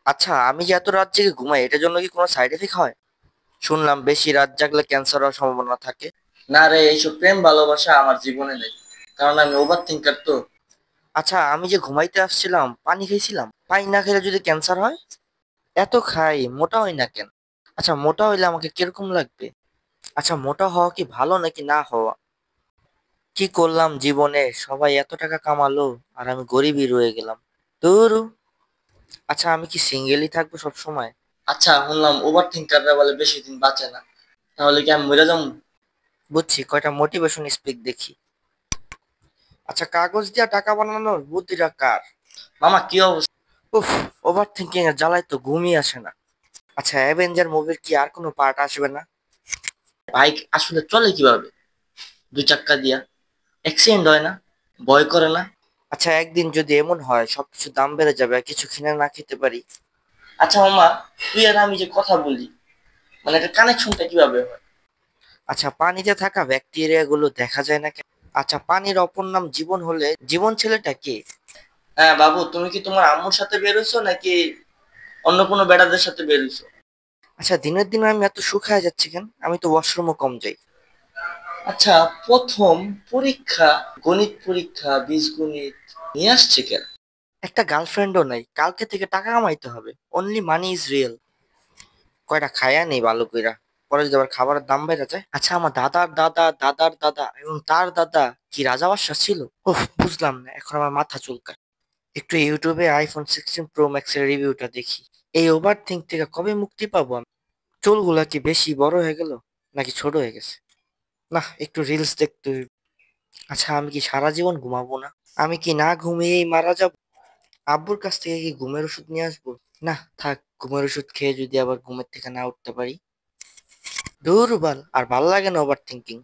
আচ্ছা, আমি যে এত রাত জেগে ঘুমাই এটার জন্য কি কোনো সাইড এফেক্ট হয়? শুনলাম বেশি রাত জাগলে ক্যান্সার হওয়ার সম্ভাবনা থাকে। না রে, এইসব প্রেম ভালোবাসা আমার জীবনে নেই, কারণ আমি ওভার থিঙ্কার তো। আচ্ছা, আমি যে ঘুমাইতে আসছিলাম পানি খাইছিলাম, পানি না খেলে যদি ক্যান্সার হয়? এত খাই, মোটা হই না কেন? আচ্ছা, মোটা হইলে আমাকে কিরকম লাগবে? আচ্ছা, মোটা হওয়া কি ভালো নাকি না হওয়া? কি করলাম জীবনে, সবাই এত টাকা কামালো আর আমি গরিবই রয়ে গেলাম। ধুরু। আচ্ছা, আমি কি সিঙ্গেলই থাকবো সব সময়? আচ্ছা, শুনলাম ওভার থিঙ্কাররা বলে বেশি দিন বাঁচে না, তাহলে কি আমি মরে যাবো? বুঝছি, কয়টা মোটিভেশন স্পিক দেখি। আচ্ছা, কাগজ দিয়া টাকা বানানোর বুদ্ধিটা কার? মামা কি অবস্থা? উফ, ওভার থিঙ্কিং এর জ্বালায় তো ঘুমই আসে না। আচ্ছা, অ্যাভেঞ্জার মুভির কি আর কোনো পার্ট আসবে না? বাইক আসলে চলে কিভাবে? দুই চাক্কা দিয়া অ্যাক্সিডেন্ট হয় না? ভয় করে না? আচ্ছা, একদিন যদি এমন হয় সবকিছু দাম বেড়ে যাবে আর কিছু কিনে না খেতে পারি? আচ্ছা মামা, তুই আর আমি যে কথা বলি, মানে এটা কানেকশনটা কিভাবে হয়? আচ্ছা, পানিতে থাকা ব্যাকটেরিয়া গুলো দেখা যায় না কেন? আচ্ছা, পানির অপর নাম জীবন হলে জীবন ছেলেটা কে? হ্যাঁ বাবু, তুমি কি তোমার আম্মুর সাথে বেরোছো নাকি অন্য কোনো বেড়াদের সাথে বেরোইছো? আচ্ছা, দিনের দিন আমি এত শুকায় যাচ্ছি কেন? আমি তো ওয়াশরুমও কম যাই। আচ্ছা, প্রথম পরীক্ষা, গণিত পরীক্ষা, বীজগণিত নিয়ে আসছে কেন? একটা গার্লফ্রেন্ডও নাই, কালকে থেকে টাকা কামাইতে হবে। Only money is real. কয়টা খায়া নেই ভালো কইরা, পরে যদি আবার খাবারের দাম বেড়ে যায়। আচ্ছা, আমার দাদার দাদা দাদার দাদা এবং তার দাদা কি রাজা বাদশাহ ছিল? ওহ, বুঝলাম না, এখন আমার মাথা চুলকায়। একটু ইউটিউবে iPhone 16 Pro Max এর রিভিউটা দেখি। এই ওভার থিঙ্ক থেকে কবে মুক্তি পাবো আমি? চুলগুলা কি বেশি বড় হয়ে গেল নাকি ছোট হয়ে গেছে? না, একটু রিলস দেখতে হইব। আচ্ছা, আমি কি সারা জীবন ঘুমাবো না? আমি কি না ঘুমিয়েই মারা যাব? আব্বুর কাছ থেকে কি ঘুমের ওষুধ নিয়ে আসবো? না, থাক, ঘুমের ওষুধ খেয়ে যদি আবার ঘুমের থেকে না উঠতে পারি। ধুর বাল, আর ভাল লাগে না ওভার থিঙ্কিং।